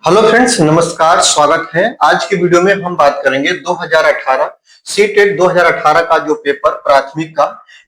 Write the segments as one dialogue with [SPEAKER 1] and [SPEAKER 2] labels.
[SPEAKER 1] Hello friends, नमस्कार। स्वागत है। आज की वीडियो में हम बात करेंगे 2018 सीटेट 2018 का जो पेपर प्राथमिक का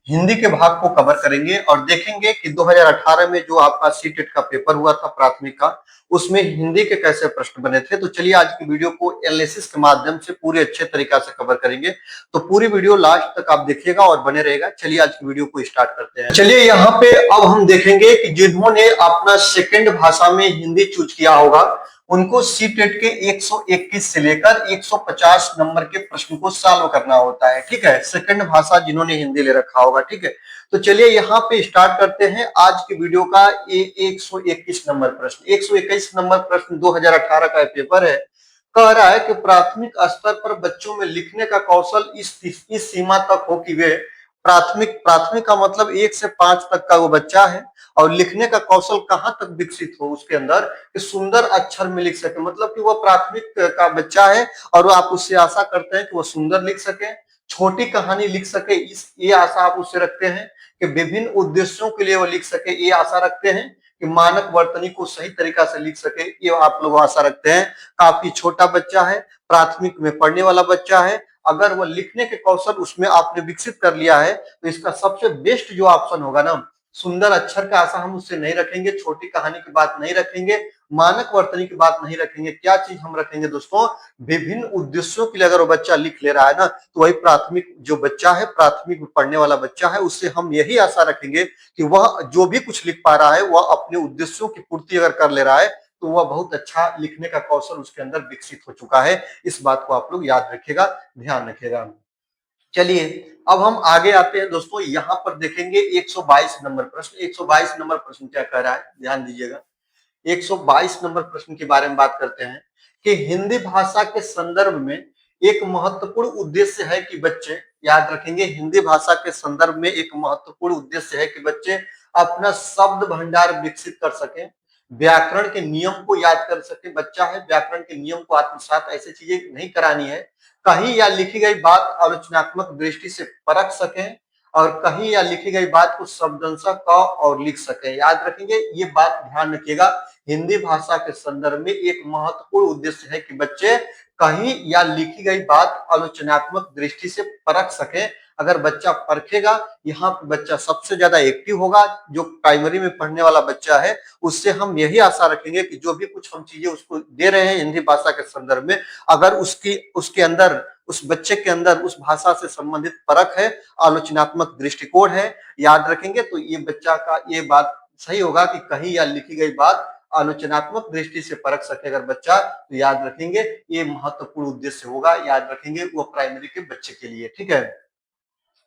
[SPEAKER 1] हिंदी के भाग को कवर करेंगे और देखेंगे कि 2018 में जो आपका सीटेट का पेपर हुआ था प्राथमिक का, उसमें हिंदी के कैसे प्रश्न बने थे। तो चलिए आज की वीडियो को एनालिसिस के माध्यम से पूरे अच्छे तरीका से कवर करेंगे। तो पूरी वीडियो लास्ट तक आप देखिएगा और बने रहेगा। चलिए आज की वीडियो को स्टार्ट करते हैं। चलिए यहाँ पे अब हम देखेंगे कि जिन्होंने अपना सेकंड भाषा में हिंदी चूज किया होगा उनको सीटेट के 121 से लेकर 150 नंबर के प्रश्न को सॉल्व करना होता है। ठीक है, सेकंड भाषा जिन्होंने हिंदी ले रखा होगा। ठीक है, तो चलिए यहाँ पे स्टार्ट करते हैं आज की वीडियो का। 121 नंबर प्रश्न, 121 नंबर प्रश्न 2018 का पेपर है। कह रहा है कि प्राथमिक स्तर पर बच्चों में लिखने का कौशल इस सीमा तक हो कि वे प्राथमिक प्राथमिक का मतलब 1 से 5 तक का वो बच्चा है और लिखने का कौशल कहाँ तक विकसित हो उसके अंदर कि सुंदर अक्षर में लिख सके। मतलब कि वह प्राथमिक का बच्चा है और आप उससे आशा करते हैं कि वह सुंदर लिख सके, छोटी कहानी लिख सके, इस ये आशा आप उससे रखते हैं कि विभिन्न उद्देश्यों के लिए वो लिख सके, ये आशा रखते हैं कि मानक वर्तनी को सही तरीका से लिख सके, ये आप लोग आशा रखते हैं। काफी छोटा बच्चा है, प्राथमिक में पढ़ने वाला बच्चा है। अगर वह लिखने के कौशल उसमें आपने विकसित कर लिया है तो इसका सबसे बेस्ट जो ऑप्शन होगा ना, सुंदर अक्षर का आशा हम उससे नहीं रखेंगे, छोटी कहानी की बात नहीं रखेंगे, मानक वर्तनी की बात नहीं रखेंगे। क्या चीज हम रखेंगे दोस्तों? विभिन्न उद्देश्यों के लिए अगर वो बच्चा लिख ले रहा है ना, तो वही प्राथमिक जो बच्चा है, प्राथमिक में पढ़ने वाला बच्चा है, उससे हम यही आशा रखेंगे कि वह जो भी कुछ लिख पा रहा है वह अपने उद्देश्यों की पूर्ति अगर कर ले रहा है तो वह बहुत अच्छा लिखने का कौशल उसके अंदर विकसित हो चुका है। इस बात को आप लोग याद रखिएगा, ध्यान रखिएगा। चलिए अब हम आगे आते हैं दोस्तों। यहाँ पर देखेंगे 122 नंबर प्रश्न। 122 नंबर प्रश्न क्या कह रहा है, ध्यान दीजिएगा। 122 नंबर प्रश्न के बारे में बात करते हैं कि हिंदी भाषा के संदर्भ में एक महत्वपूर्ण उद्देश्य है कि बच्चे, याद रखेंगे, हिंदी भाषा के संदर्भ में एक महत्वपूर्ण उद्देश्य है कि बच्चे अपना शब्द भंडार विकसित कर सकें, व्याकरण के नियम को याद कर सके। बच्चा है, व्याकरण के नियम को आत्मसात ऐसी चीजें नहीं करानी है। कहीं या लिखी गई बात आलोचनात्मक दृष्टि से परख सकें और कहीं या लिखी गई बात को शब्दंशः क और लिख सकें। याद रखेंगे, ये बात ध्यान रखिएगा। हिंदी भाषा के संदर्भ में एक महत्वपूर्ण उद्देश्य है कि बच्चे कहीं या लिखी गई बात आलोचनात्मक दृष्टि से परख सकें। अगर बच्चा परखेगा, यहाँ पे बच्चा सबसे ज्यादा एक्टिव होगा। जो प्राइमरी में पढ़ने वाला बच्चा है उससे हम यही आशा रखेंगे कि जो भी कुछ हम चीजें उसको दे रहे हैं हिंदी भाषा के संदर्भ में, अगर उसके अंदर, उस बच्चे के अंदर उस भाषा से संबंधित परख है, आलोचनात्मक दृष्टिकोण है, याद रखेंगे, तो ये बच्चा का ये बात सही होगा कि कहीं या लिखी गई बात आलोचनात्मक दृष्टि से परख सके अगर बच्चा, तो याद रखेंगे ये महत्वपूर्ण उद्देश्य होगा। याद रखेंगे वो प्राइमरी के बच्चे के लिए। ठीक है,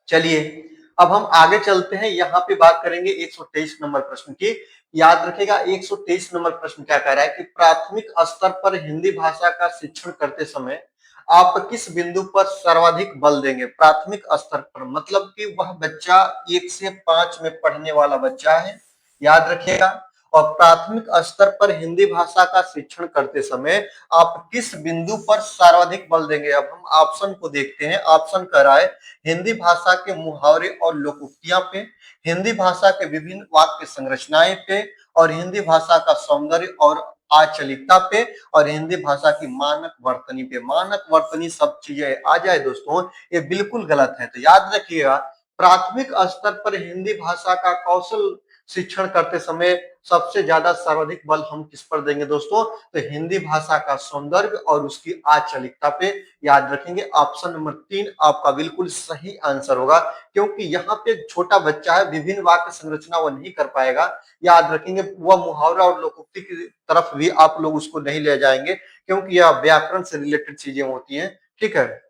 [SPEAKER 1] चलिए अब हम आगे चलते हैं। यहाँ पे बात करेंगे 123 नंबर प्रश्न की। याद रखेगा 123 नंबर प्रश्न क्या कह रहा है कि प्राथमिक स्तर पर हिंदी भाषा का शिक्षण करते समय आप किस बिंदु पर सर्वाधिक बल देंगे? प्राथमिक स्तर पर मतलब कि वह बच्चा 1 से 5 में पढ़ने वाला बच्चा है, याद रखिएगा। और प्राथमिक स्तर पर हिंदी भाषा का शिक्षण करते समय आप किस बिंदु पर सर्वाधिक बल देंगे? अब हम ऑप्शन को देखते हैं। ऑप्शन कह रहा है हिंदी भाषा के मुहावरे और लोकोक्तियां पे, हिंदी भाषा के विभिन्न वाक्य संरचनाएं पे, और हिंदी भाषा का सौंदर्य और आचलिकता पे, और हिंदी भाषा की मानक वर्तनी पे। मानक वर्तनी सब चीजें आ जाए दोस्तों, ये बिल्कुल गलत है। तो याद रखिएगा प्राथमिक स्तर पर हिंदी भाषा का कौशल शिक्षण करते समय सबसे ज्यादा सर्वाधिक बल हम किस पर देंगे दोस्तों? तो हिंदी भाषा का सौंदर्य और उसकी आचलिकता पे। याद रखेंगे ऑप्शन नंबर 3 आपका बिल्कुल सही आंसर होगा, क्योंकि यहाँ पे छोटा बच्चा है, विभिन्न वाक्य संरचना वह नहीं कर पाएगा। याद रखेंगे वह मुहावरा और लोकोक्ति की तरफ भी आप लोग उसको नहीं ले जाएंगे, क्योंकि यह व्याकरण से रिलेटेड चीजें होती हैं। ठीक है,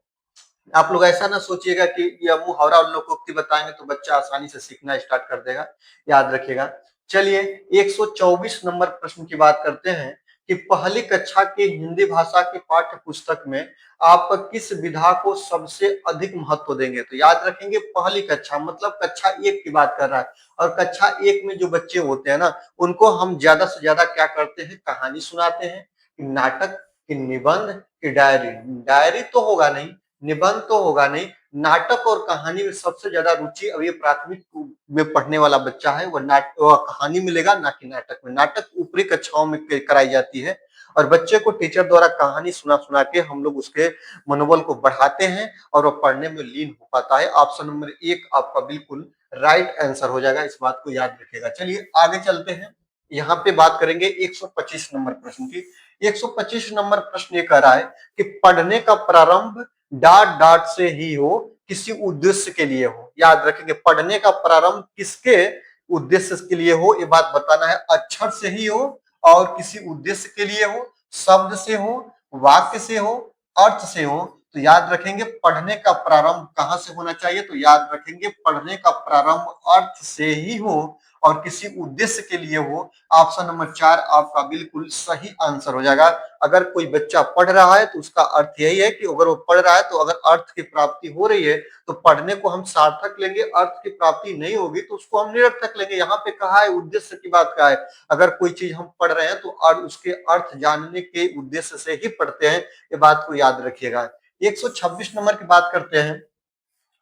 [SPEAKER 1] आप लोग ऐसा ना सोचिएगा कि यह मुहावरा और लोकोक्ति बताएंगे तो बच्चा आसानी से सीखना स्टार्ट कर देगा। याद रखिएगा। चलिए 124 नंबर प्रश्न की बात करते हैं कि पहली कक्षा की हिंदी भाषा की पाठ्य पुस्तक में आप किस विधा को सबसे अधिक महत्व देंगे? तो याद रखेंगे पहली कक्षा मतलब कक्षा 1 की बात कर रहा है। और कक्षा 1 में जो बच्चे होते हैं ना, उनको हम ज्यादा से ज्यादा क्या करते हैं? कहानी सुनाते हैं, नाटक, कि निबंध, कि डायरी। डायरी तो होगा नहीं, निबंध तो होगा नहीं, नाटक और कहानी में सबसे ज्यादा रुचि अब ये प्राथमिक में पढ़ने वाला बच्चा है, वह कहानी मिलेगा ना कि नाटक में। नाटक ऊपरी कक्षाओं में कराई जाती है और बच्चे को टीचर द्वारा कहानी सुना सुना के हम लोग उसके मनोबल को बढ़ाते हैं और वो पढ़ने में लीन हो पाता है। ऑप्शन नंबर 1 आपका बिल्कुल राइट आंसर हो जाएगा, इस बात को याद रखिएगा। चलिए आगे चलते हैं, यहाँ पे बात करेंगे 125 नंबर प्रश्न की। 125 नंबर प्रश्न ये कह रहा है कि पढ़ने का प्रारंभ डॉट डॉट से ही हो, किसी उद्देश्य के लिए हो। याद रखेंगे, पढ़ने का प्रारंभ किसके उद्देश्य के लिए हो, ये बात बताना है। अक्षर से ही हो और किसी उद्देश्य के लिए हो, शब्द से हो, वाक्य से हो, अर्थ से हो। तो याद रखेंगे पढ़ने का प्रारंभ कहां से होना चाहिए, तो याद रखेंगे पढ़ने का प्रारंभ अर्थ से ही हो और किसी उद्देश्य के लिए हो। ऑप्शन नंबर 4 आपका बिल्कुल सही आंसर हो जाएगा। अगर कोई बच्चा पढ़ रहा है तो उसका अर्थ यही है कि अगर वो पढ़ रहा है तो अगर अर्थ की प्राप्ति हो रही है तो पढ़ने को हम सार्थक लेंगे, अर्थ की प्राप्ति नहीं होगी तो उसको हम निरर्थक लेंगे। यहाँ पे कहा है उद्देश्य की बात कहा है, अगर कोई चीज हम पढ़ रहे हैं तो उसके अर्थ जानने के उद्देश्य से ही पढ़ते हैं, ये बात को याद रखिएगा। 126 नंबर की बात करते हैं।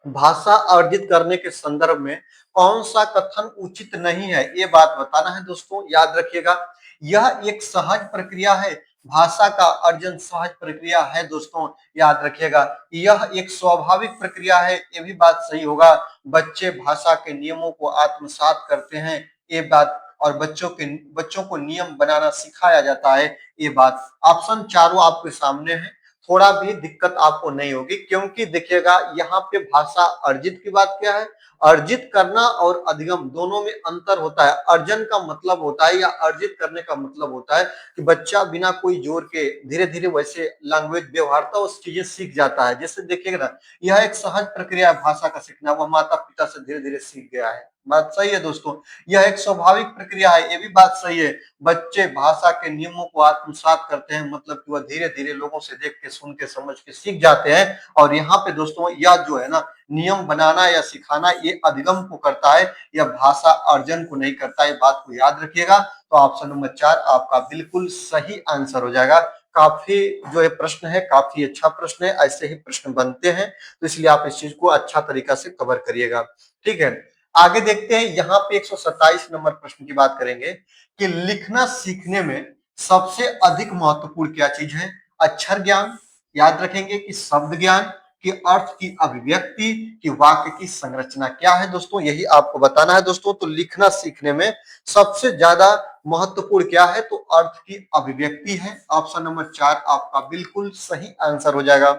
[SPEAKER 1] भाषा अर्जित करने के संदर्भ में कौन सा कथन उचित नहीं है, ये बात बताना है दोस्तों, याद रखिएगा। यह एक सहज प्रक्रिया है, भाषा का अर्जन सहज प्रक्रिया है दोस्तों, याद रखिएगा। यह एक स्वाभाविक प्रक्रिया है, ये भी बात सही होगा। बच्चे भाषा के नियमों को आत्मसात करते हैं, ये बात, और बच्चों को नियम बनाना सिखाया जाता है, ये बात। ऑप्शन चारों आपके सामने है, थोड़ा भी दिक्कत आपको नहीं होगी, क्योंकि देखिएगा यहाँ पे भाषा अर्जित की बात क्या है, अर्जित करना और अधिगम दोनों में अंतर होता है। अर्जन का मतलब होता है या अर्जित करने का मतलब होता है कि बच्चा बिना कोई जोर के धीरे धीरे वैसे लैंग्वेज व्यवहारता उस चीजें सीख जाता है। जैसे देखिएगा ना, यह एक सहज प्रक्रिया है भाषा का सीखना, वह माता पिता से धीरे धीरे सीख गया है, बात सही है दोस्तों। यह एक स्वाभाविक प्रक्रिया है, ये भी बात सही है। बच्चे भाषा के नियमों को आत्मसात करते हैं, मतलब कि वह धीरे धीरे लोगों से देख के सुन के समझ के सीख जाते हैं। और यहाँ पे दोस्तों यह जो है ना, नियम बनाना या सिखाना, ये अधिगम को करता है, यह भाषा अर्जन को नहीं करता, ये बात को याद रखिएगा। तो ऑप्शन नंबर 4 आपका बिल्कुल सही आंसर हो जाएगा। काफी जो है प्रश्न है, काफी अच्छा प्रश्न है, ऐसे ही प्रश्न बनते हैं, तो इसलिए आप इस चीज को अच्छा तरीका से कवर करिएगा, ठीक है। आगे देखते हैं, यहाँ पे 127 नंबर प्रश्न की बात करेंगे कि लिखना सीखने में सबसे अधिक महत्वपूर्ण क्या चीज है। अक्षर ज्ञान, याद रखेंगे कि शब्द ज्ञान, कि अर्थ की अभिव्यक्ति, कि वाक्य की संरचना, क्या है दोस्तों, यही आपको बताना है दोस्तों। तो लिखना सीखने में सबसे ज्यादा महत्वपूर्ण क्या है, तो अर्थ की अभिव्यक्ति है। ऑप्शन नंबर 4 आपका बिल्कुल सही आंसर हो जाएगा।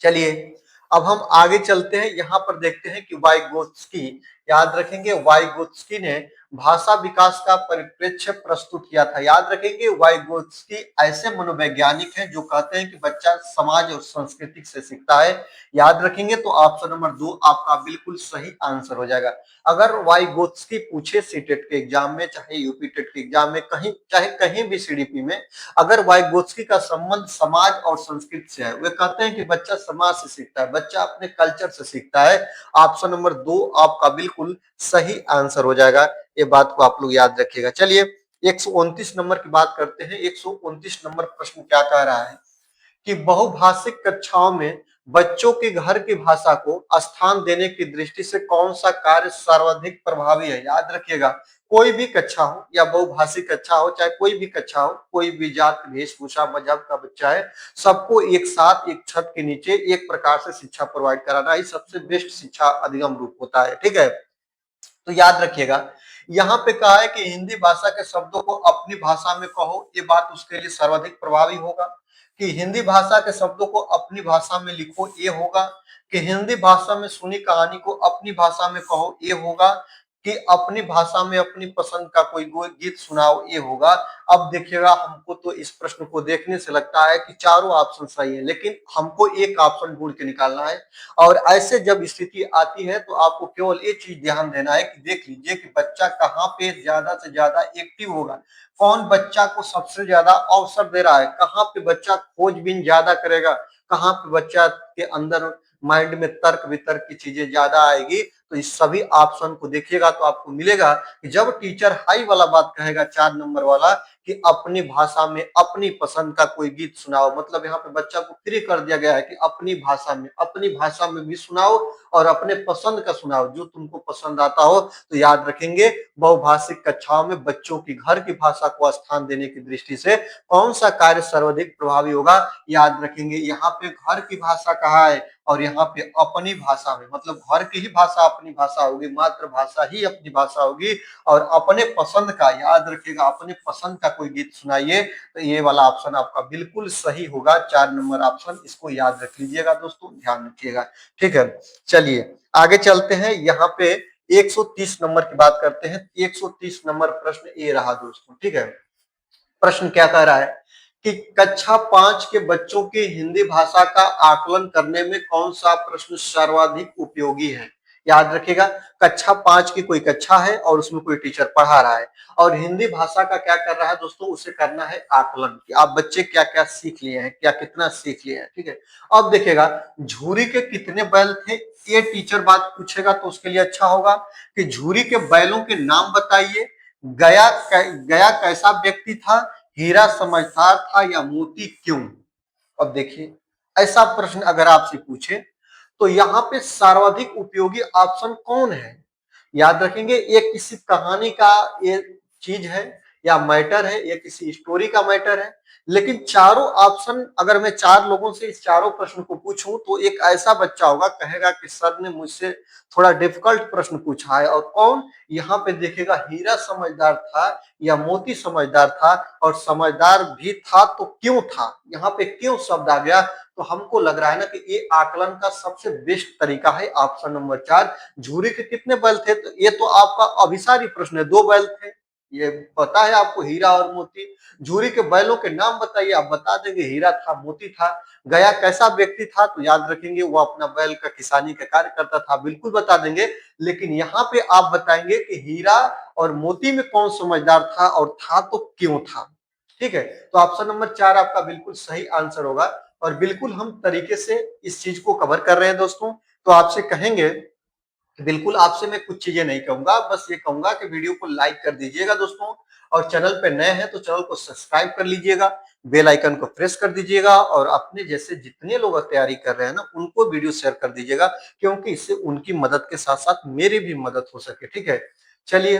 [SPEAKER 1] चलिए अब हम आगे चलते हैं, यहाँ पर देखते हैं कि वाइगोत्स्की, याद रखेंगे वाइगोत्स्की ने भाषा विकास का परिप्रेक्ष्य प्रस्तुत किया था। याद रखेंगे वाइगोत्स्की ऐसे मनोवैज्ञानिक हैं जो कहते हैं कि बच्चा समाज और संस्कृति से सीखता है। याद रखेंगे तो ऑप्शन नंबर 2 आपका बिल्कुल सही आंसर हो जाएगा। अगर वाइगोत्स्की पूछे सीटेट के एग्जाम में, चाहे यूपी टेट के एग्जाम में, कहीं चाहे कहीं भी सीडीपी में, अगर वाइगोत्स्की का संबंध समाज और संस्कृति से है, वे कहते हैं कि बच्चा समाज से सीखता है, बच्चा अपने कल्चर से सीखता है। ऑप्शन नंबर 2 आपका बिल्कुल सही आंसर हो जाएगा, ये बात को आप लोग याद रखिएगा। चलिए 129 नंबर की बात करते हैं। 129 नंबर प्रश्न क्या कह रहा है कि बहुभाषिक कक्षाओं में बच्चों के घर की भाषा को स्थान देने की दृष्टि से कौन सा कार्य सर्वाधिक प्रभावी है। याद रखिएगा, कोई भी कक्षा हो या बहुभाषिक कक्षा हो, चाहे कोई भी कक्षा हो, कोई भी जात वेशभूषा मजहब का बच्चा है, सबको एक साथ एक छत के नीचे एक प्रकार से शिक्षा प्रोवाइड कराना ही सबसे बेस्ट शिक्षा अधिगम रूप होता है, ठीक है। तो याद रखिएगा, यहाँ पे कहा है कि हिंदी भाषा के शब्दों को अपनी भाषा में कहो, ये बात उसके लिए सर्वाधिक प्रभावी होगा। कि हिंदी भाषा के शब्दों को अपनी भाषा में लिखो, ये होगा। कि हिंदी भाषा में सुनी कहानी को अपनी भाषा में कहो, ये होगा। कि अपनी भाषा में अपनी पसंद का कोई गीत सुनाओ, ये होगा। अब देखिएगा, हमको तो इस प्रश्न को देखने से लगता है कि चारों ऑप्शन सही है, लेकिन हमको एक ऑप्शन ढूंढ के निकालना है। और ऐसे जब स्थिति आती है तो आपको केवल ये चीज ध्यान देना है कि देख लीजिए कि बच्चा कहाँ पे ज्यादा से ज्यादा एक्टिव होगा, कौन बच्चा को सबसे ज्यादा अवसर दे रहा है, कहाँ पे बच्चा खोजबीन ज्यादा करेगा, कहाँ पे बच्चा के अंदर माइंड में तर्क वितर्क की चीजें ज्यादा आएगी। तो इस सभी ऑप्शन को देखिएगा तो आपको मिलेगा कि जब टीचर हाई वाला बात कहेगा 4 नंबर वाला, कि अपनी भाषा में अपनी पसंद का कोई गीत सुनाओ। मतलब यहाँ पे बच्चा को फ्री कर दिया गया है कि अपनी भाषा में भी सुनाओ और अपने पसंद का सुनाओ, जो तुमको पसंद आता हो। तो याद रखेंगे बहुभाषिक कक्षाओं में बच्चों की घर की भाषा को स्थान देने की दृष्टि से कौन सा कार्य सर्वाधिक प्रभावी होगा। याद रखेंगे यहाँ पे घर की भाषा कहा है और यहाँ पे अपनी भाषा में, मतलब घर की ही भाषा अपनी भाषा होगी, मातृभाषा ही अपनी भाषा होगी। और अपने पसंद का, याद रखिएगा अपने पसंद का कोई गीत सुनाइए। तो ये वाला ऑप्शन आपका बिल्कुल सही होगा, 4 नंबर ऑप्शन। इसको याद रख लीजिएगा दोस्तों, ध्यान रखिएगा। ठीक है, चलिए आगे चलते हैं। यहाँ पे 130 नंबर की बात करते हैं। 130 नंबर प्रश्न ये रहा दोस्तों। ठीक है, प्रश्न क्या कह रहा है कि कक्षा 5 के बच्चों की हिंदी भाषा का आकलन करने में कौन सा प्रश्न सर्वाधिक उपयोगी है। याद रखिएगा, कक्षा 5 की कोई कक्षा है और उसमें कोई टीचर पढ़ा रहा है और हिंदी भाषा का क्या कर रहा है दोस्तों, उसे करना है आकलन कि आप बच्चे क्या क्या सीख लिए हैं, क्या कितना सीख लिए हैं। ठीक है, अब देखिएगा झूरी के कितने बैल थे, ये टीचर बात पूछेगा तो उसके लिए अच्छा होगा कि झूरी के बैलों के नाम बताइए, गया कैसा व्यक्ति था, हीरा समझदार था या मोती क्यों। अब देखिए, ऐसा प्रश्न अगर आपसे पूछे तो यहाँ पे सर्वाधिक उपयोगी ऑप्शन कौन है। याद रखेंगे ये किसी कहानी का ये चीज है या मैटर है, ये किसी स्टोरी का मैटर है। लेकिन चारों ऑप्शन अगर मैं 4 लोगों से इस चारों प्रश्न को पूछूं तो एक ऐसा बच्चा होगा कहेगा कि सर ने मुझसे थोड़ा डिफिकल्ट प्रश्न पूछा है। और कौन, यहाँ पे देखेगा हीरा समझदार था या मोती समझदार था, और समझदार भी था तो क्यों था, यहाँ पे क्यों शब्द आ गया। तो हमको लग रहा है ना कि ये आकलन का सबसे बेस्ट तरीका है ऑप्शन नंबर 4। झूरी के कितने बैल थे, तो ये तो आपका अभिसारी प्रश्न है, 2 बैल थे, ये पता है आपको, हीरा और मोती। झूरी के बैलों के नाम बताइए, आप बता देंगे हीरा था, मोती था। गया कैसा व्यक्ति था, तो याद रखेंगे वो अपना बैल का किसानी का कार्य करता था, बिल्कुल बता देंगे। लेकिन यहाँ पे आप बताएंगे कि हीरा और मोती में कौन समझदार था और था तो क्यों था। ठीक है, तो ऑप्शन नंबर 4 आपका बिल्कुल सही आंसर होगा और बिल्कुल हम तरीके से इस चीज को कवर कर रहे हैं दोस्तों। तो आपसे कहेंगे, बिल्कुल आपसे मैं कुछ चीजें नहीं कहूंगा, बस ये कहूंगा कि वीडियो को लाइक कर दीजिएगा दोस्तों, और चैनल पे नए हैं तो चैनल को सब्सक्राइब कर लीजिएगा, बेल आइकन को प्रेस कर दीजिएगा और अपने जैसे जितने लोग तैयारी कर रहे हैं ना उनको वीडियो शेयर कर दीजिएगा, क्योंकि इससे उनकी मदद के साथ साथ मेरी भी मदद हो सके। ठीक है, चलिए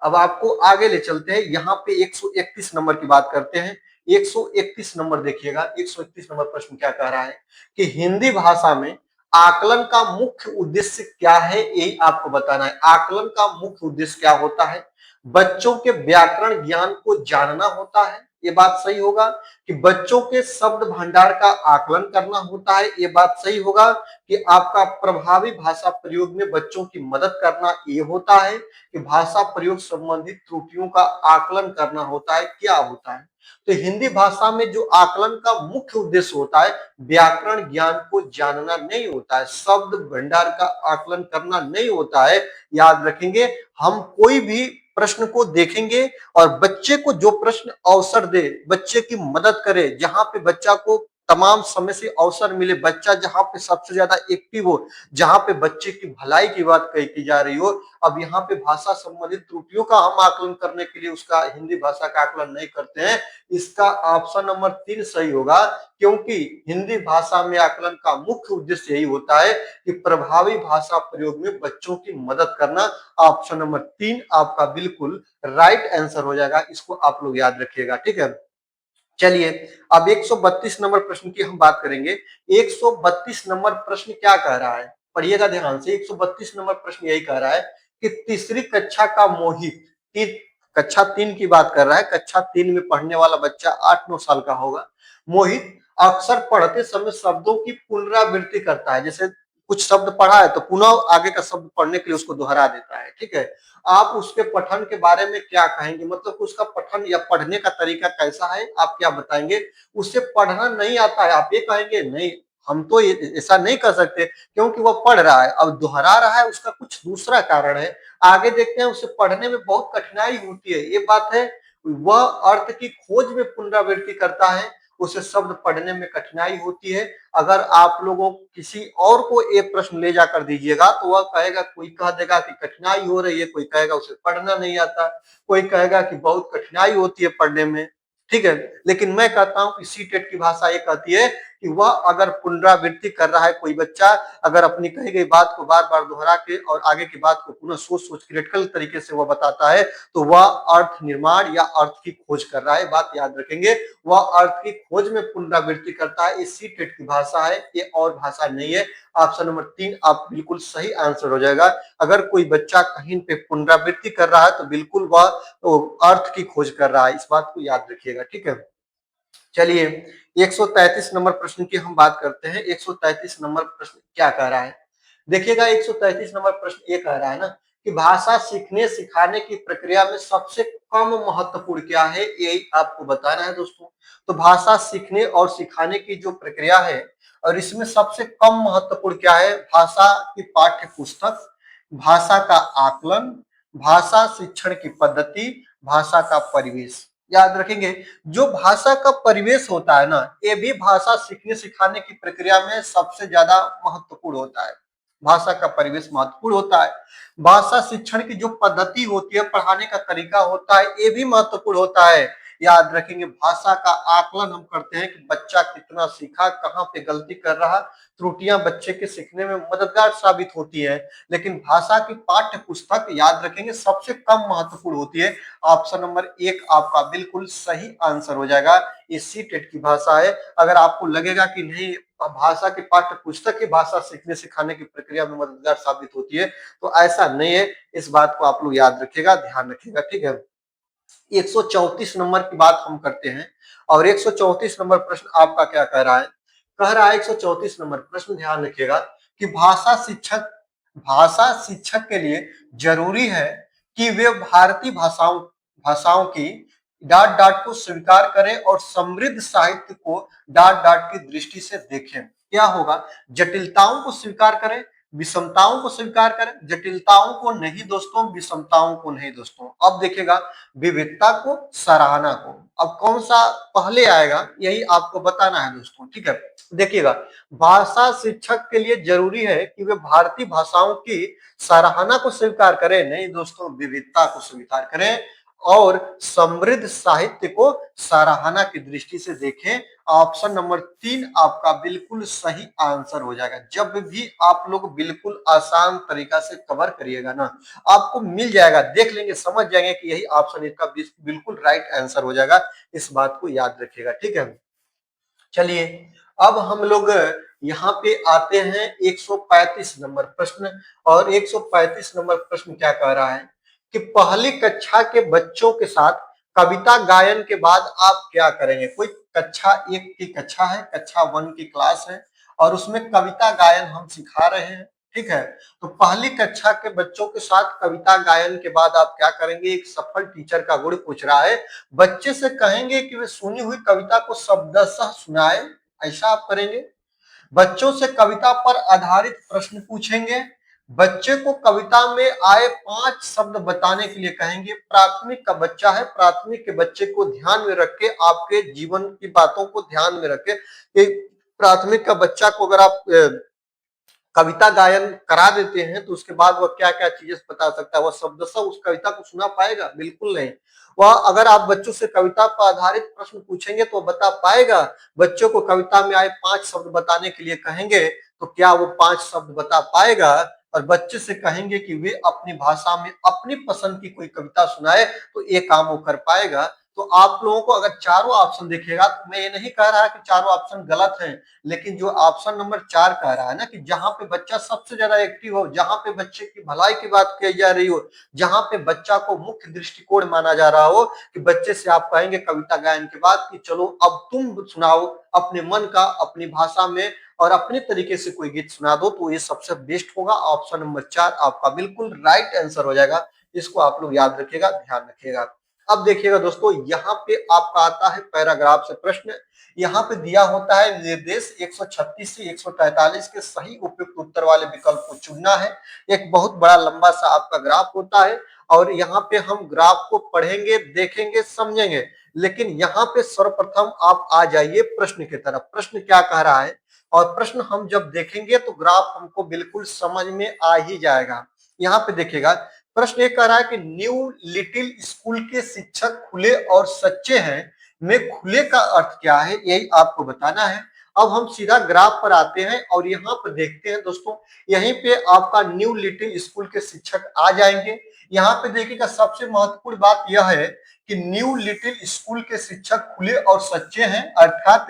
[SPEAKER 1] अब आपको आगे ले चलते हैं। यहाँ पे 131 नंबर की बात करते हैं। 131 नंबर देखिएगा, 131 नंबर प्रश्न क्या कह रहा है कि हिंदी भाषा में आकलन का मुख्य उद्देश्य क्या है, यही आपको बताना है। आकलन का मुख्य उद्देश्य क्या होता है, बच्चों के व्याकरण ज्ञान को जानना होता है, ये बात सही होगा। कि बच्चों के शब्द भंडार का आकलन करना होता है, ये बात सही होगा। कि आपका प्रभावी भाषा प्रयोग में बच्चों की मदद करना, ये होता है। कि भाषा प्रयोग संबंधित त्रुटियों का आकलन करना होता है, क्या होता है। तो हिंदी भाषा में जो आकलन का मुख्य उद्देश्य होता है, व्याकरण ज्ञान को जानना नहीं होता है, शब्द भंडार का आकलन करना नहीं होता है। याद रखेंगे, हम कोई भी प्रश्न को देखेंगे और बच्चे को जो प्रश्न अवसर दे, बच्चे की मदद करे, जहां पे बच्चा को तमाम समय से अवसर मिले, बच्चा जहां पे सबसे ज्यादा एक्टिव हो, जहां पे बच्चे की भलाई की बात कही की जा रही हो। अब यहाँ पे भाषा संबंधित त्रुटियों का हम आकलन करने के लिए उसका हिंदी भाषा का आकलन नहीं करते हैं। इसका ऑप्शन नंबर 3 सही होगा, क्योंकि हिंदी भाषा में आकलन का मुख्य उद्देश्य यही होता है कि प्रभावी भाषा प्रयोग में बच्चों की मदद करना। ऑप्शन नंबर 3 आपका बिल्कुल राइट आंसर हो जाएगा, इसको आप लोग याद रखिएगा। ठीक है, चलिए अब 132 नंबर प्रश्न की हम बात करेंगे। 132 नंबर प्रश्न क्या कह रहा है, पढ़िएगा ध्यान से। 132 नंबर प्रश्न यही कह रहा है कि तीसरी कक्षा का मोहित, कक्षा 3 की बात कर रहा है, कक्षा 3 में पढ़ने वाला बच्चा 8-9 साल का होगा। मोहित अक्सर पढ़ते समय शब्दों की पुनरावृत्ति करता है, जैसे कुछ शब्द पढ़ा है तो पुनः आगे का शब्द पढ़ने के लिए उसको दोहरा देता है। ठीक है, आप उसके पठन के बारे में क्या कहेंगे, मतलब उसका पठन या पढ़ने का तरीका कैसा है, आप क्या बताएंगे। उसे पढ़ना नहीं आता है, आप ये कहेंगे नहीं हम तो ऐसा नहीं कर सकते, क्योंकि वह पढ़ रहा है, अब दोहरा रहा है उसका कुछ दूसरा कारण है। आगे देखते हैं, उसे पढ़ने में बहुत कठिनाई होती है, ये बात है। वह अर्थ की खोज में पुनरावृत्ति करता है उसे शब्द पढ़ने में कठिनाई होती है। अगर आप लोगों किसी और को ये प्रश्न ले जाकर दीजिएगा तो वह कहेगा, कोई कह देगा कि कठिनाई हो रही है, कोई कहेगा उसे पढ़ना नहीं आता, कोई कहेगा कि बहुत कठिनाई होती है पढ़ने में, ठीक है। लेकिन मैं कहता हूं कि सीटेट की भाषा ये कहती है कि वह अगर पुनरावृत्ति कर रहा है, कोई बच्चा अगर अपनी कही गई बात को बार बार दोहरा के और आगे की बात को पुनः सोच सोच क्रिटिकल तरीके से वह बताता है, तो वह अर्थ निर्माण या अर्थ की खोज कर रहा है। बात याद रखेंगे, वह अर्थ की खोज में पुनरावृत्ति करता है। ये सीटेट की भाषा है, ये और भाषा नहीं है। ऑप्शन नंबर 3 आप बिल्कुल सही आंसर हो जाएगा। अगर कोई बच्चा कहीं पे पुनरावृत्ति कर रहा है तो बिल्कुल वह तो अर्थ की खोज कर रहा है, इस बात को याद रखिएगा, ठीक है। चलिए 133 नंबर प्रश्न की हम बात करते हैं। 133 नंबर प्रश्न क्या कह रहा है, देखिएगा 133 नंबर प्रश्न ये कह रहा है ना कि भाषा सीखने सिखाने की प्रक्रिया में सबसे कम महत्वपूर्ण क्या है, यही आपको बताना है दोस्तों। तो भाषा सीखने और सिखाने की जो प्रक्रिया है और इसमें सबसे कम महत्वपूर्ण क्या है, भाषा की पाठ्य पुस्तक, भाषा का आकलन, भाषा शिक्षण की पद्धति, भाषा का परिवेश। याद रखेंगे, जो भाषा का परिवेश होता है ना, ये भी भाषा सीखने सिखाने की प्रक्रिया में सबसे ज्यादा महत्वपूर्ण होता है। भाषा का परिवेश महत्वपूर्ण होता है। भाषा शिक्षण की जो पद्धति होती है, पढ़ाने का तरीका होता है, ये भी महत्वपूर्ण होता है। याद रखेंगे, भाषा का आकलन हम करते हैं कि बच्चा कितना सीखा, कहाँ पे गलती कर रहा, त्रुटियां बच्चे के सीखने में मददगार साबित होती है। लेकिन भाषा की पाठ्य पुस्तक याद रखेंगे सबसे कम महत्वपूर्ण होती है। ऑप्शन नंबर 1 आपका बिल्कुल सही आंसर हो जाएगा। ये सीटेट की भाषा है। अगर आपको लगेगा कि नहीं भाषा की पाठ्य पुस्तक की भाषा सीखने सिखाने की प्रक्रिया में मददगार साबित होती है, तो ऐसा नहीं है। इस बात को आप लोग याद रखिएगा, ध्यान रखिएगा, ठीक है। 134 नंबर की बात हम करते हैं और 134 नंबर प्रश्न आपका क्या कह रहा है, कह रहा है 134 नंबर प्रश्न, ध्यान रखिएगा कि भाषा शिक्षक के लिए जरूरी है कि वे भारतीय भाषाओं भाषाओं की डाट डाट को स्वीकार करें और समृद्ध साहित्य को डाट डाट की दृष्टि से देखें। क्या होगा, जटिलताओं को स्वीकार करें, विषमताओं को स्वीकार करें, जटिलताओं को नहीं दोस्तों, विषमताओं को नहीं दोस्तों। अब देखिएगा, विविधता को, सराहना को, अब कौन सा पहले आएगा यही आपको बताना है दोस्तों, ठीक है। देखिएगा, भाषा शिक्षक के लिए जरूरी है कि वे भारतीय भाषाओं की सराहना को स्वीकार करें, नहीं दोस्तों, विविधता को स्वीकार करें और समृद्ध साहित्य को सराहना की दृष्टि से देखें। ऑप्शन नंबर 3 आपका बिल्कुल सही आंसर हो जाएगा। जब भी आप लोग बिल्कुल आसान तरीका से कवर करिएगा ना, आपको मिल जाएगा, देख लेंगे, समझ जाएंगे कि यही ऑप्शन इसका बिल्कुल राइट आंसर हो जाएगा। इस बात को याद रखिएगा, ठीक है। चलिए अब हम लोग यहाँ पे आते हैं 135 नंबर प्रश्न और 135 नंबर प्रश्न क्या कह रहा है कि पहली कक्षा के बच्चों के साथ कविता गायन के बाद आप क्या करेंगे। कोई कक्षा 1 की कक्षा है, कक्षा 1 की क्लास है और उसमें कविता गायन हम सिखा रहे हैं, ठीक है। तो पहली कक्षा के बच्चों के साथ कविता गायन के बाद आप क्या करेंगे, एक सफल टीचर का गुण पूछ रहा है। बच्चे से कहेंगे कि वे सुनी हुई कविता को शब्दशः सुनाए, ऐसा आप करेंगे। बच्चों से कविता पर आधारित प्रश्न पूछेंगे। बच्चे को कविता में आए 5 शब्द बताने के लिए कहेंगे। प्राथमिक का बच्चा है, प्राथमिक के बच्चे को ध्यान में रख के, आपके जीवन की बातों को ध्यान में रख के, प्राथमिक का बच्चा को अगर आप कविता गायन करा देते हैं तो उसके बाद वह क्या क्या चीजें बता सकता है, वह शब्दशः उस कविता को सुना पाएगा, बिल्कुल नहीं। वह अगर आप बच्चों से कविता पर आधारित प्रश्न पूछेंगे तो बता पाएगा। बच्चों को कविता में आए 5 शब्द बताने के लिए कहेंगे तो क्या वो 5 शब्द बता पाएगा। और बच्चे से कहेंगे कि वे अपनी भाषा में अपनी पसंद की कोई कविता सुनाए तो ये काम वो कर पाएगा। तो आप लोगों को अगर चारों ऑप्शन दिखेगा, तो मैं ये नहीं कह रहा कि चारों ऑप्शन गलत हैं, लेकिन जो ऑप्शन नंबर 4 कह रहा है ना कि जहां पे बच्चा सबसे ज्यादा एक्टिव हो, जहां पे बच्चे की भलाई की बात कही जा रही हो, जहां पे बच्चा को मुख्य दृष्टिकोण माना जा रहा हो, कि बच्चे से आप कहेंगे कविता गायन के बाद कि चलो अब तुम सुनाओ अपने मन का, अपनी भाषा में और अपने तरीके से कोई गीत सुना दो, तो ये सबसे बेस्ट होगा। ऑप्शन नंबर 4 आपका बिल्कुल राइट आंसर हो जाएगा। इसको आप लोग याद रखिएगा, ध्यान रखिएगा। अब देखिएगा दोस्तों, यहाँ पे आपका आता है पैराग्राफ से प्रश्न। यहाँ पे दिया होता है निर्देश 136 से 143 के सही उपयुक्त उत्तर वाले विकल्प को चुनना है। एक बहुत बड़ा लंबा सा आपका ग्राफ होता है और यहाँ पे हम ग्राफ को पढ़ेंगे, देखेंगे, समझेंगे। लेकिन यहाँ पे सर्वप्रथम आप आ जाइए प्रश्न की तरफ। प्रश्न क्या कह रहा है और प्रश्न हम जब देखेंगे तो ग्राफ हमको बिल्कुल समझ में आ ही जाएगा। यहाँ पे देखिएगा, प्रश्न ये कह रहा है कि न्यू लिटिल स्कूल के शिक्षक खुले और सच्चे हैं में खुले का अर्थ क्या है, यही आपको बताना है। अब हम सीधा ग्राफ पर आते हैं और यहाँ पर देखते हैं दोस्तों, यहीं पे आपका न्यू लिटिल स्कूल के शिक्षक आ जाएंगे। यहाँ पे देखिएगा, सबसे महत्वपूर्ण बात यह है कि न्यू लिटिल स्कूल के शिक्षक खुले और सच्चे हैं, अर्थात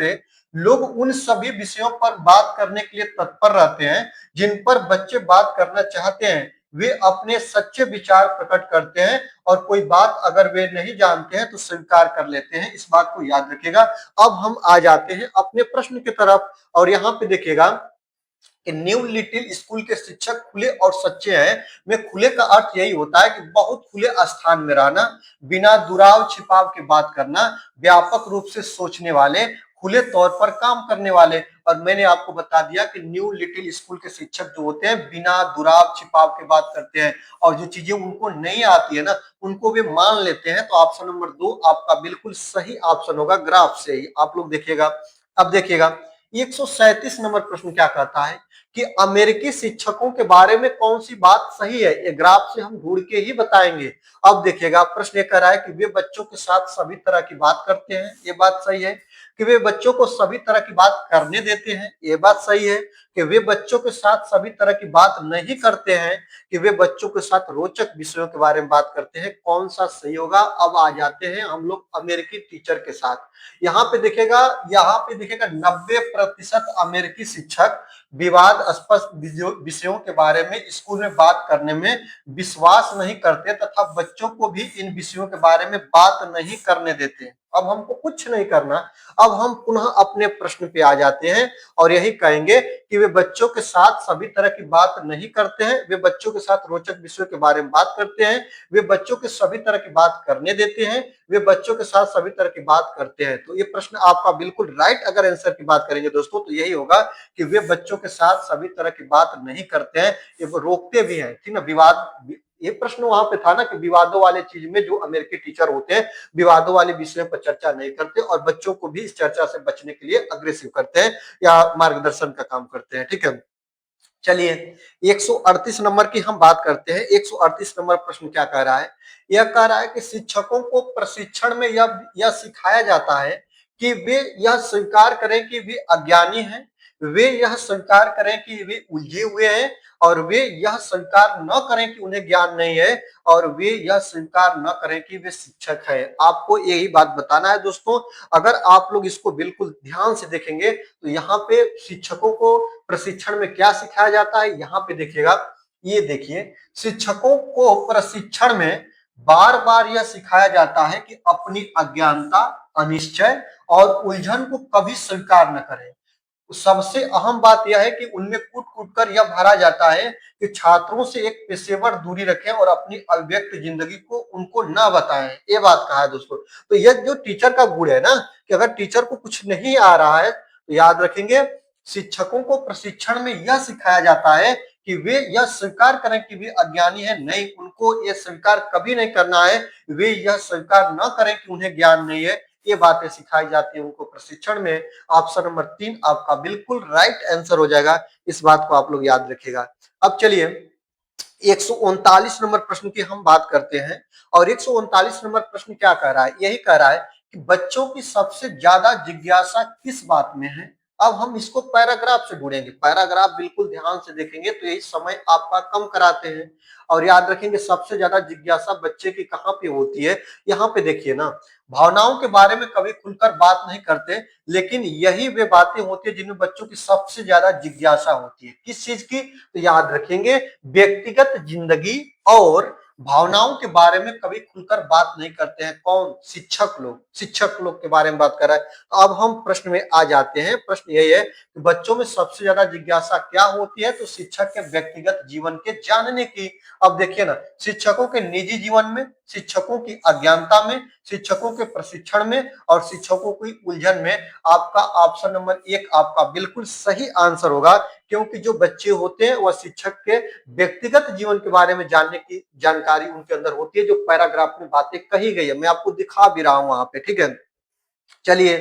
[SPEAKER 1] लोग उन सभी विषयों पर बात करने के लिए तत्पर रहते हैं जिन पर बच्चे बात करना चाहते हैं। वे अपने सच्चे विचार प्रकट करते हैं और कोई बात अगर वे नहीं जानते हैं तो स्वीकार कर लेते हैं। इस बात को याद रखिएगा। अब हम आ जाते हैं अपने प्रश्न की तरफ और यहाँ पे देखिएगा कि न्यू लिटिल स्कूल के शिक्षक खुले और सच्चे हैं में खुले का अर्थ यही होता है कि बहुत खुले स्थान में रहना, बिना दुराव छिपाव के बात करना, व्यापक रूप से सोचने वाले, खुले तौर पर काम करने वाले। और मैंने आपको बता दिया कि न्यू लिटिल स्कूल के शिक्षक जो होते हैं बिना दुराव छिपाव के बात करते हैं और जो चीजें उनको नहीं आती है ना उनको वे मान लेते हैं। तो ऑप्शन नंबर 2 आपका बिल्कुल सही ऑप्शन होगा। ग्राफ से ही आप लोग देखिएगा। अब देखिएगा 137 नंबर प्रश्न क्या कहता है कि अमेरिकी शिक्षकों के बारे में कौन सी बात सही है, ये ग्राफ से हम ढूंढ के ही बताएंगे। अब देखिएगा, प्रश्न ये कह रहा है कि वे बच्चों के साथ सभी तरह की बात करते हैं, ये बात सही है। कि वे बच्चों को सभी तरह की बात करने देते हैं, ये बात सही है। कि वे बच्चों के साथ सभी तरह की बात नहीं करते हैं। कि वे बच्चों के साथ रोचक विषयों के बारे में बात करते हैं, कौन सा सही होगा। अब आ जाते हैं हम लोग अमेरिकी टीचर के साथ। यहाँ पे देखिएगा, 90% अमेरिकी शिक्षक विवादास्पद विषयों के बारे में स्कूल में बात करने में विश्वास नहीं करते तथा बच्चों को भी इन विषयों के बारे में बात नहीं करने देते। अब हमको कुछ नहीं करना। अब हम पुनः अपने प्रश्न पे आ जाते हैं और यही कहेंगे कि वे बच्चों के साथ सभी तरह की बात नहीं करते हैं, वे बच्चों के साथ रोचक विषयों के बारे में बात करते हैं, वे बच्चों के सभी तरह की बात करने देते हैं, वे बच्चों के साथ सभी तरह की बात करते हैं। तो ये प्रश्न आपका बिल्कुल राइट अगर आंसर की बात करेंगे दोस्तों तो यही होगा कि वे बच्चों के साथ सभी तरह की बात नहीं करते हैं, ये रोकते भी हैं। ठीक ना, विवाद, ये प्रश्न वहां पे था ना कि विवादों वाले चीज में जो अमेरिकी टीचर होते हैं विवादों वाले विषयों पर चर्चा नहीं करते और बच्चों को भी इस चर्चा से बचने के लिए अग्रेसिव करते हैं या मार्गदर्शन का काम करते हैं। ठीक है, चलिए 138 नंबर की हम बात करते हैं। 138 नंबर प्रश्न क्या कह रहा है, यह कह रहा है कि शिक्षकों को प्रशिक्षण में यह सिखाया जाता है कि वे यह स्वीकार करें कि वे अज्ञानी हैं, वे यह स्वीकार करें कि वे उलझे हुए हैं और वे यह स्वीकार न करें कि उन्हें ज्ञान नहीं है और वे यह स्वीकार न करें कि वे शिक्षक है। आपको यही बात बताना है दोस्तों। अगर आप लोग इसको बिल्कुल ध्यान से देखेंगे तो यहाँ पे शिक्षकों को प्रशिक्षण में क्या सिखाया जाता है, यहाँ पे देखिएगा, ये देखिए, शिक्षकों को प्रशिक्षण में बार बार यह सिखाया जाता है कि अपनी अज्ञानता, अनिश्चय और उलझन को कभी स्वीकार न करें। सबसे अहम बात यह है कि उनमें कूट कूट कर यह भरा जाता है कि छात्रों से एक पेशेवर दूरी रखें और अपनी अव्यक्त जिंदगी को उनको ना बताएं। ये बात कहा है दोस्तों। तो यह जो टीचर का गुण है ना कि अगर टीचर को कुछ नहीं आ रहा है तो याद रखेंगे, शिक्षकों को प्रशिक्षण में यह सिखाया जाता है कि वे यह स्वीकार करें कि वे अज्ञानी है, नहीं, उनको यह स्वीकार कभी नहीं करना है। वे यह स्वीकार न करें कि उन्हें ज्ञान नहीं है। ये बातें सिखाई जाती है उनको प्रशिक्षण में। ऑप्शन नंबर 3 आपका बिल्कुल राइट आंसर हो जाएगा। इस बात को आप लोग याद रखिएगा। अब चलिए 139 नंबर प्रश्न की हम बात करते हैं और 139 नंबर प्रश्न क्या कह रहा है, यही कह रहा है कि बच्चों की सबसे ज्यादा जिज्ञासा किस बात में है। अब हम इसको पैराग्राफ से ढूंढेंगे। पैराग्राफ बिल्कुल ध्यान से देखेंगे तो यही समय आपका कम कराते हैं। और याद रखेंगे सबसे ज्यादा जिज्ञासा बच्चे की कहाँ पे होती है। यहाँ पे देखिए ना, भावनाओं के बारे में कभी खुलकर बात नहीं करते लेकिन यही वे बातें होती है जिनमें बच्चों की सबसे ज्यादा जिज्ञासा होती है। किस चीज की, तो याद रखेंगे व्यक्तिगत जिंदगी और भावनाओं के बारे में कभी खुलकर बात नहीं करते हैं। कौन, शिक्षक लोग। शिक्षक लोग के बारे में बात कर रहा है। अब हम प्रश्न में आ जाते हैं। प्रश्न यही है कि बच्चों में सबसे ज्यादा जिज्ञासा क्या होती है, तो शिक्षक के व्यक्तिगत जीवन के जानने की। अब देखिए ना, शिक्षकों के निजी जीवन में, शिक्षकों की अज्ञानता में, शिक्षकों के प्रशिक्षण में और शिक्षकों की उलझन में। आपका ऑप्शन नंबर 1 आपका बिल्कुल सही आंसर होगा, क्योंकि जो बच्चे होते हैं वह शिक्षक के व्यक्तिगत जीवन के बारे में जानने की जानकारी उनके अंदर होती है, जो पैराग्राफ में बातें कही गई है। मैं आपको दिखा भी रहा हूं वहां पे, ठीक है। चलिए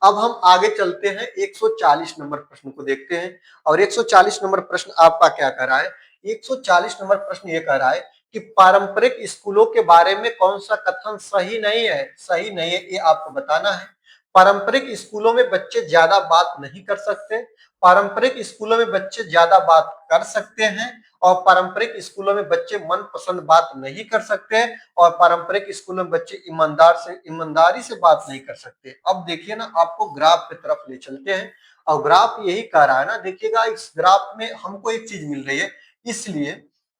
[SPEAKER 1] अब हम आगे चलते हैं, 140 नंबर प्रश्न को देखते हैं। और 140 नंबर प्रश्न आपका क्या कह रहा है? 140 नंबर प्रश्न ये कह रहा है कि पारंपरिक स्कूलों के बारे में कौन सा कथन सही नहीं है? सही नहीं है ये आपको बताना है। पारंपरिक स्कूलों में बच्चे ज्यादा बात नहीं कर सकते, पारंपरिक स्कूलों में बच्चे ज्यादा बात कर सकते हैं, और पारंपरिक स्कूलों में बच्चे मनपसंद बात नहीं कर सकते, और पारंपरिक स्कूलों में बच्चे ईमानदारी से बात नहीं कर सकते। अब देखिए ना, आपको ग्राफ की तरफ ले चलते हैं, और ग्राफ यही कह रहा है ना, देखिएगा इस ग्राफ में हमको एक चीज मिल रही है। इसलिए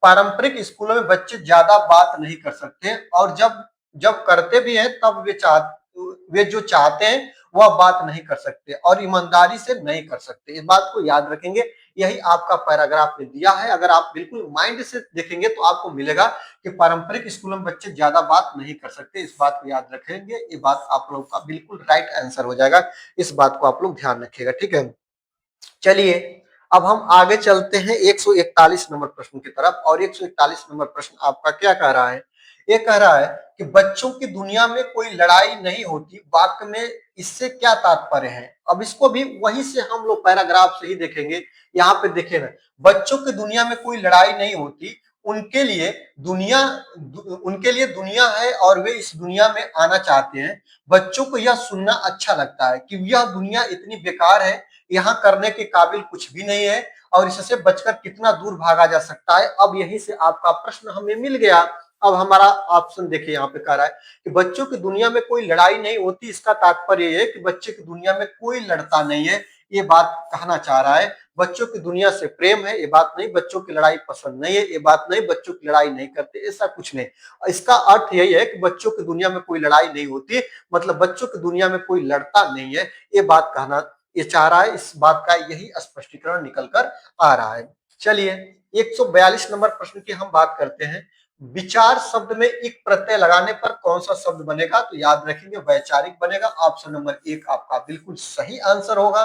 [SPEAKER 1] पारंपरिक स्कूलों में बच्चे ज्यादा बात नहीं कर सकते, और जब जब करते भी हैं तब वे जो चाहते हैं वह बात नहीं कर सकते, और ईमानदारी से नहीं कर सकते। इस बात को याद रखेंगे, यही आपका पैराग्राफ में दिया है। अगर आप बिल्कुल माइंड से देखेंगे तो आपको मिलेगा कि पारंपरिक स्कूलों में बच्चे ज्यादा बात नहीं कर सकते। इस बात को याद रखेंगे, ये बात आप लोगों का बिल्कुल राइट आंसर हो जाएगा। इस बात को आप लोग ध्यान रखिएगा, ठीक है। चलिए अब हम आगे चलते हैं 141 नंबर प्रश्न की तरफ। और 141 नंबर प्रश्न आपका क्या कह रहा है? ये कह रहा है कि बच्चों की दुनिया में कोई लड़ाई नहीं होती, वाक्य में इससे क्या तात्पर्य है? अब इसको भी वहीं से हम लोग पैराग्राफ से ही देखेंगे। यहाँ पे देखे ना, बच्चों की दुनिया में कोई लड़ाई नहीं होती, उनके लिए दुनिया उनके लिए दुनिया है और वे इस दुनिया में आना चाहते हैं। बच्चों को यह सुनना अच्छा लगता है कि यह दुनिया इतनी बेकार है, यहाँ करने के काबिल कुछ भी नहीं है, और इससे बचकर कितना दूर भागा जा सकता है। अब यहीं से आपका प्रश्न हमें मिल गया। अब हमारा ऑप्शन देखिए, यहाँ पे कह रहा है कि बच्चों की दुनिया में कोई लड़ाई नहीं होती, इसका तात्पर्य ये है कि बच्चे की दुनिया में कोई लड़ता नहीं है, ये बात कहना चाह रहा है। बच्चों की दुनिया से प्रेम है, ये बात नहीं। बच्चों की लड़ाई पसंद नहीं है, ये बात नहीं। बच्चों की लड़ाई नहीं करते, ऐसा कुछ नहीं। इसका अर्थ यही है कि बच्चों की दुनिया में कोई लड़ाई नहीं होती, मतलब बच्चों की दुनिया में कोई लड़ता नहीं है, ये बात कहना ये चाह रहा है। इस बात का यही स्पष्टीकरण निकल कर आ रहा है। चलिए 142 नंबर प्रश्न की हम बात करते हैं। विचार शब्द में इक प्रत्यय लगाने पर कौन सा शब्द बनेगा? तो याद रखेंगे वैचारिक बनेगा। ऑप्शन नंबर 1 आपका बिल्कुल सही आंसर होगा।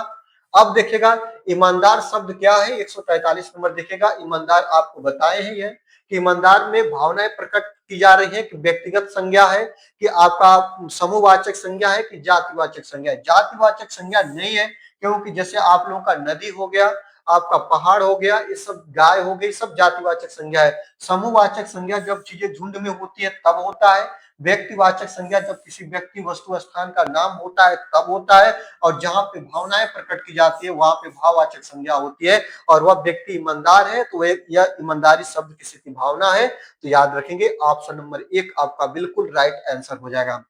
[SPEAKER 1] अब देखिएगा ईमानदार शब्द क्या है? 143 नंबर देखिएगा, ईमानदार आपको बताए ही है कि ईमानदार में भावनाएं प्रकट की जा रही है कि व्यक्तिगत संज्ञा है, कि आपका समूहवाचक संज्ञा है, कि जातिवाचक संज्ञा है। जातिवाचक संज्ञा नहीं है, क्योंकि जैसे आप लोगों का नदी हो गया, आपका पहाड़ हो गया, ये सब गाय हो गई, सब जातिवाचक संज्ञा है। समूहवाचक संज्ञा जब चीजें झुंड में होती है तब होता है। व्यक्तिवाचक संज्ञा जब किसी व्यक्ति वस्तु स्थान का नाम होता है तब होता है। और जहां पे भावनाएं प्रकट की जाती है वहां पे भाववाचक संज्ञा होती है। और वह व्यक्ति ईमानदार है तो यह ईमानदारी शब्द किसी की भावना है। तो याद रखेंगे ऑप्शन नंबर 1 आपका बिल्कुल राइट आंसर हो जाएगा।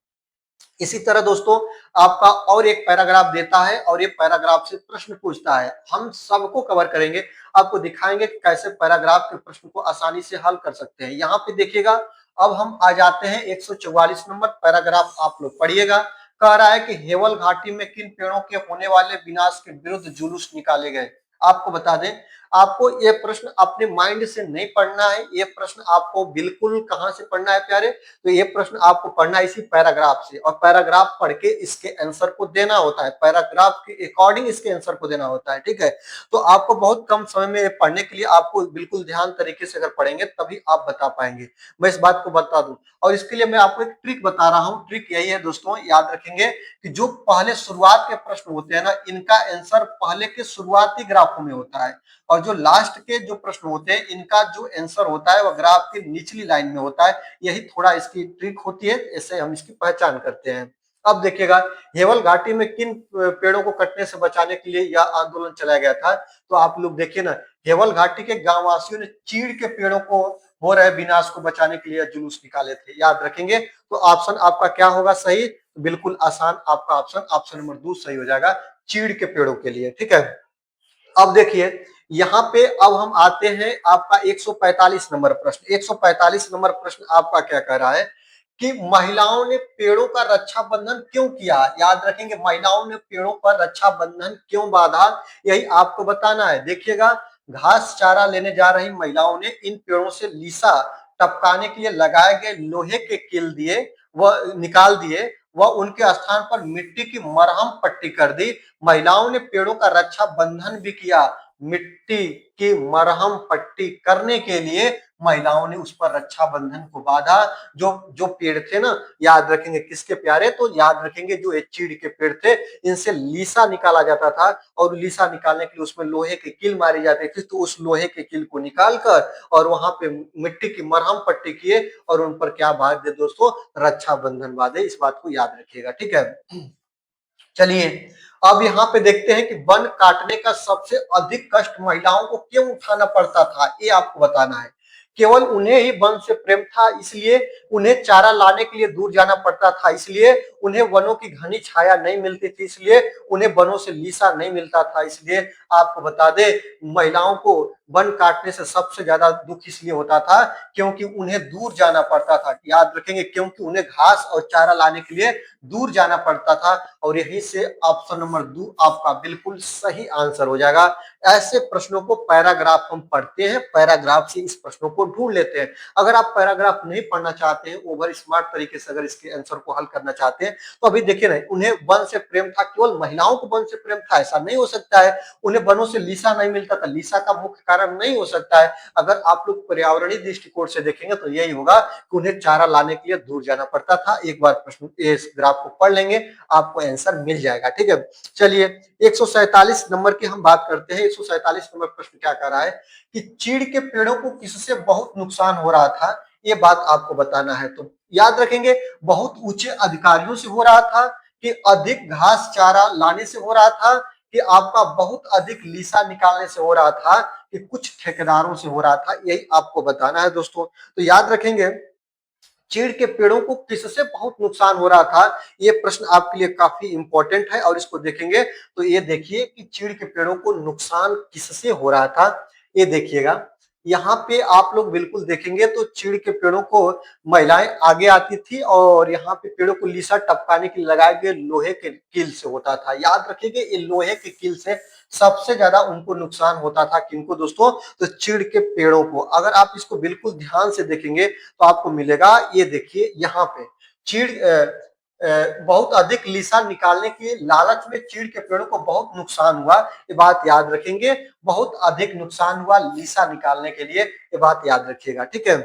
[SPEAKER 1] इसी तरह दोस्तों आपका और एक पैराग्राफ देता है, और ये पैराग्राफ से प्रश्न पूछता है। हम सबको कवर करेंगे, आपको दिखाएंगे कि कैसे पैराग्राफ के प्रश्न को आसानी से हल कर सकते हैं। यहाँ पे देखिएगा, अब हम आ जाते हैं 144 नंबर पैराग्राफ, आप लोग पढ़िएगा। कह रहा है कि हेवल घाटी में किन पेड़ों के होने वाले विनाश के विरुद्ध जुलूस निकाले गए? आपको बता दें, आपको ये प्रश्न अपने माइंड से नहीं पढ़ना है, ये प्रश्न आपको बिल्कुल कहां से पढ़ना है प्यारे? तो ये प्रश्न आपको पढ़ना है इसी पैराग्राफ से, और पैराग्राफ पढ़ के इसके आंसर को देना होता है, पैराग्राफ के अकॉर्डिंग इसके आंसर को देना होता है, ठीक है। तो आपको बहुत कम समय में पढ़ने के लिए आपको बिल्कुल ध्यान तरीके से अगर पढ़ेंगे तभी आप बता पाएंगे। मैं इस बात को बता दूं, और इसके लिए मैं आपको एक ट्रिक बता रहा हूं। ट्रिक यही है दोस्तों, याद रखेंगे कि जो पहले शुरुआत के प्रश्न होते हैं ना, इनका आंसर पहले के शुरुआती ग्राफों में होता है, और जो लास्ट के जो प्रश्न होते हैं इनका जो आंसर होता है वह ग्राफ की निचली लाइन में होता है। यही थोड़ा इसकी ट्रिक होती है, ऐसे हम इसकी पहचान करते हैं। अब देखिएगा, हेवल घाटी में किन पेड़ों को कटने से बचाने के लिए यह आंदोलन चलाया गया था? तो आप लोग देखिए ना, हेवल घाटी के गांव वासियों ने चीड़ के पेड़ों को हो रहे विनाश को बचाने के लिए जुलूस निकाले थे। याद रखेंगे, तो ऑप्शन आपका क्या होगा सही? बिल्कुल आसान, आपका ऑप्शन नंबर 2 सही हो जाएगा, चीड़ के पेड़ों के लिए, ठीक है। अब देखिए यहाँ पे, अब हम आते हैं आपका 145 नंबर प्रश्न। 145 नंबर प्रश्न आपका क्या कह रहा है कि महिलाओं ने पेड़ों का रक्षा बंधन क्यों किया? याद रखेंगे, महिलाओं ने पेड़ों पर रक्षा बंधन क्यों बांधा, यही आपको बताना है। देखिएगा, घास चारा लेने जा रही महिलाओं ने इन पेड़ों से लीसा टपकाने के लिए लगाए गए लोहे के कील दिए, वह निकाल दिए, वह उनके स्थान पर मिट्टी की मरहम पट्टी कर दी। महिलाओं ने पेड़ों का रक्षा बंधन भी किया। मिट्टी की मरहम पट्टी करने के लिए महिलाओं ने उस पर रक्षा बंधन को बांधा। जो जो पेड़ थे ना, याद रखेंगे किसके प्यारे, तो याद रखेंगे जो ये चीड़ के पेड़ थे, इनसे लीसा निकाला जाता था और लीसा निकालने के लिए उसमें लोहे के कील मारी जाती थी। तो उस लोहे के कील को निकालकर और वहां पे मिट्टी की मरहम पट्टी किए और उन पर क्या बांध दे दोस्तों, रक्षा बंधन बांधे। इस बात को याद रखिएगा, ठीक है। चलिए अब यहाँ पे देखते हैं कि वन काटने का सबसे अधिक कष्ट महिलाओं को क्यों उठाना पड़ता था, ये आपको बताना है। केवल उन्हें ही वन से प्रेम था, इसलिए उन्हें चारा लाने के लिए दूर जाना पड़ता था, इसलिए उन्हें वनों की घनी छाया नहीं मिलती थी, इसलिए उन्हें वनों से लीसा नहीं मिलता था। इसलिए आपको बता दे, महिलाओं को वन काटने से सबसे ज्यादा दुख इसलिए होता था क्योंकि उन्हें दूर जाना पड़ता था। याद रखेंगे, क्योंकि उन्हें घास और चारा लाने के लिए दूर जाना पड़ता था। और यहीं से ऑप्शन नंबर 2 आपका बिल्कुल सही आंसर हो जाएगा। ऐसे प्रश्नों को पैराग्राफ हम पढ़ते हैं, पैराग्राफ से इस प्रश्नों को ढूंढ लेते हैं। अगर आप पैराग्राफ नहीं पढ़ना चाहते हैं, ओवर स्मार्ट तरीके से अगर इसके आंसर को हल करना चाहते हैं, तो अभी देखिए ना, उन्हें वन से प्रेम था, केवल महिलाओं को वन से प्रेम था ऐसा नहीं हो सकता है। उन्हें वनों से लीसा नहीं मिलता था, लीसा का मुख्य कारण नहीं हो सकता है। अगर आप लोग पर्यावरणीय दृष्टिकोण से देखेंगे तो यही होगा कि उन्हें चारा लाने के लिए दूर जाना पड़ता था। एक बार प्रश्न इस ग्राफ को पढ़ लेंगे, आपको आंसर मिल जाएगा, ठीक है। चलिए 147 नंबर की हम बात करते हैं। 147 नंबर प्रश्न क्या कर रहा है कि चीड़ के पेड़ों को किससे बहुत नुकसान हो रहा था, ये बात आपको बताना है। तो याद रखेंगे, बहुत ऊंचे अधिकारियों से हो रहा था, कि अधिक घास चारा लाने से हो रहा था, कि आपका बहुत अधिक लीसा निकालने से हो रहा था, कि कुछ ठेकेदारों से हो रहा था, यही आपको बताना है दोस्तों। तो याद रखेंगे, चीड़ के पेड़ों को किससे बहुत नुकसान हो रहा था, ये प्रश्न आपके लिए काफी इंपॉर्टेंट है। और इसको देखेंगे तो ये देखिए कि चीड़ के पेड़ों को नुकसान किससे हो रहा था, ये देखिएगा। यहाँ पे आप लोग बिल्कुल देखेंगे तो चीड़ के पेड़ों को महिलाएं आगे आती थी, और यहाँ पे पेड़ों को लीसा टपकाने के लिए लगाए गए लोहे के कील से होता था। याद रखिएगा, ये लोहे के कील से सबसे ज्यादा उनको नुकसान होता था। किनको दोस्तों, तो चीड़ के पेड़ों को। अगर आप इसको बिल्कुल ध्यान से देखेंगे तो आपको मिलेगा, ये देखिए यहाँ पे चीड़ बहुत अधिक लीसा निकालने के लालच में चीड़ के पेड़ों को बहुत नुकसान हुआ, ये बात याद रखेंगे। बहुत अधिक नुकसान हुआ लीसा निकालने के लिए, ये बात याद रखिएगा, ठीक है।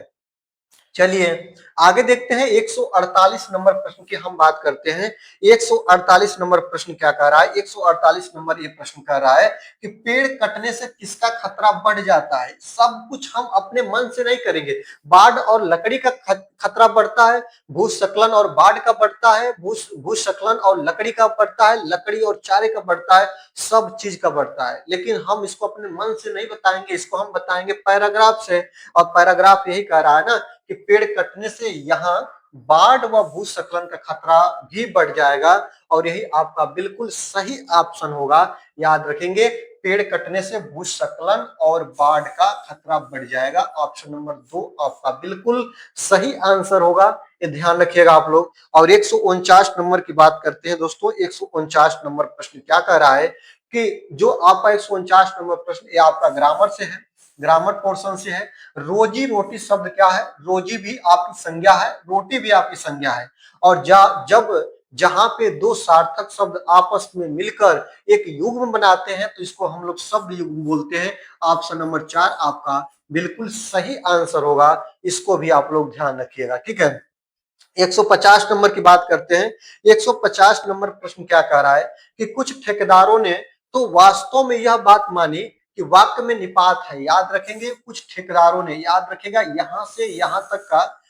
[SPEAKER 1] चलिए आगे देखते हैं, 148 नंबर प्रश्न की हम बात करते हैं। 148 नंबर प्रश्न क्या कह रहा है, 148 नंबर ये प्रश्न कह रहा है कि पेड़ कटने से किसका खतरा बढ़ जाता है। सब कुछ हम अपने मन से नहीं करेंगे। बाढ़ और लकड़ी का खतरा बढ़ता है, भूस्खलन और बाढ़ का बढ़ता है, भूस्खलन और लकड़ी का बढ़ता है, लकड़ी और चारे का बढ़ता है, सब चीज का बढ़ता है। लेकिन हम इसको अपने मन से नहीं बताएंगे, इसको हम बताएंगे पैराग्राफ से। और पैराग्राफ यही कह रहा है ना कि पेड़ कटने से यहाँ बाढ़ व भूस्खलन का खतरा भी बढ़ जाएगा। और यही आपका बिल्कुल सही ऑप्शन होगा। याद रखेंगे, पेड़ कटने से भूस्खलन और बाढ़ का खतरा बढ़ जाएगा। ऑप्शन नंबर 2 आपका बिल्कुल सही आंसर होगा, ये ध्यान रखिएगा आप लोग। और 149 नंबर की बात करते हैं दोस्तों। 149 नंबर प्रश्न क्या कह रहा है कि जो आपका 149 नंबर प्रश्न, ये आपका ग्रामर से है, ग्रामर पोर्शन से है। रोजी रोटी शब्द क्या है, रोजी भी आपकी संज्ञा है, रोटी भी आपकी संज्ञा है। और जब जहां पे दो सार्थक शब्द आपस में मिलकर एक युग्म बनाते हैं तो इसको हम लोग शब्द युग्म बोलते हैं। ऑप्शन नंबर 4 आपका बिल्कुल सही आंसर होगा, इसको भी आप लोग ध्यान रखिएगा, ठीक है। 150 नंबर की बात करते हैं। 150 नंबर प्रश्न क्या कह रहा है कि कुछ ठेकेदारों ने तो वास्तव में यह बात मानी कि वाक्य में निपात है। याद रखेंगे, कुछ ठेकेदारों ने, याद रखेगा यहां से यहां तक का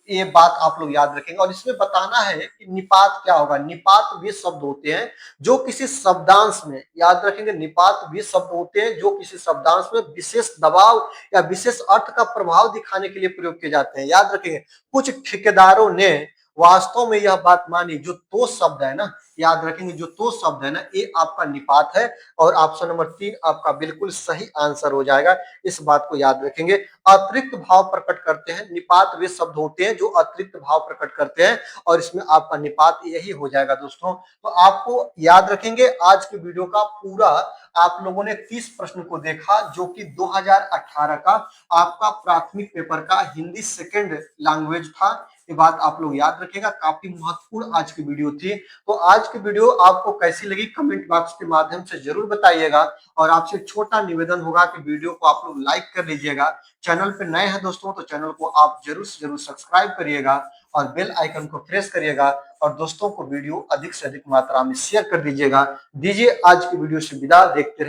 [SPEAKER 1] ये बात आप लोग याद रखेंगे। और इसमें बताना है कि निपात क्या होगा। निपात वे शब्द होते हैं जो किसी शब्दांश में, याद रखेंगे, निपात वे शब्द होते हैं जो किसी शब्दांश में विशेष दबाव या विशेष अर्थ का प्रभाव दिखाने के लिए प्रयोग किए जाते हैं। याद रखेंगे, कुछ ठेकेदारों ने वास्तव में यह बात मानी, जो तो शब्द है ना, याद रखेंगे जो तो शब्द है ना, ये आपका निपात है और ऑप्शन नंबर 3 आपका बिल्कुल सही आंसर हो जाएगा। इस बात को याद रखेंगे। अतिरिक्त भाव प्रकट करते हैं, निपात वे शब्द होते हैं जो अतिरिक्त भाव प्रकट करते हैं और इसमें आपका निपात यही हो जाएगा दोस्तों। तो आपको याद रखेंगे आज के वीडियो का पूरा आप लोगों ने 30 प्रश्न को देखा जो कि 2018 का आपका प्राथमिक पेपर का हिंदी सेकंड लैंग्वेज था। ये बात आप लोग याद रखिएगा, काफी महत्वपूर्ण आज की वीडियो थी। तो आज की वीडियो आपको कैसी लगी कमेंट बॉक्स के माध्यम से जरूर बताइएगा और आपसे छोटा निवेदन होगा कि वीडियो को आप लोग लाइक कर लीजिएगा। चैनल पे नए हैं दोस्तों तो चैनल को आप जरूर से जरूर सब्सक्राइब करिएगा और बेल आइकन को प्रेस करिएगा और दोस्तों को वीडियो अधिक से अधिक मात्रा में शेयर कर दीजिएगा। दीजिए आज की वीडियो से विदा, देखते रहिए।